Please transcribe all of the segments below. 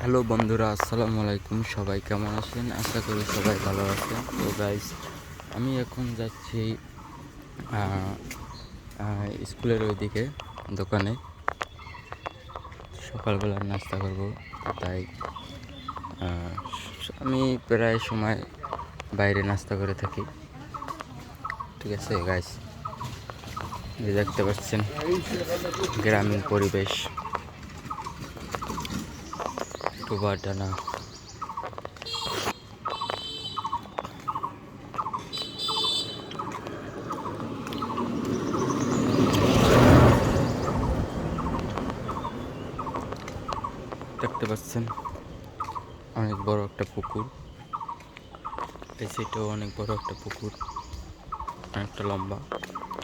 Hello বন্ধুরা, আসসালামু আলাইকুম। সবাই কেমন আছেন? আশা করি সবাই ভালো আছেন। তো গাইস, আমি এখন যাচ্ছি আহ, স্কুলের ওইদিকে দোকানে সকালবেলার নাস্তা করব। তাই আহ, আমি প্রায় সময় বাইরে নাস্তা করে থাকি। ঠিক আছে গাইস, এই দেখতে পাচ্ছেন গ্রামীণ পরিবেশ, ডোবা ডানা। দেখতে পাচ্ছেন অনেক বড় একটা পুকুর। এই সাইডেও অনেক বড় একটা পুকুর, অনেকটা লম্বা।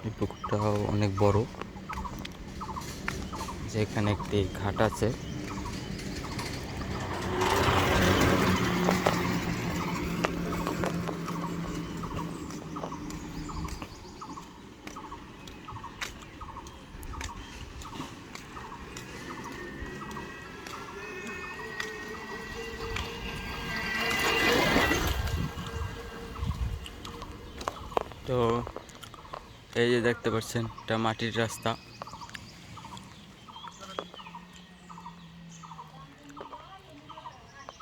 এই পুকুরটাও অনেক বড়, যেখানে একটি ঘাট আছে। তো এই যে দেখতে পাচ্ছেন, এটা মাটির রাস্তা।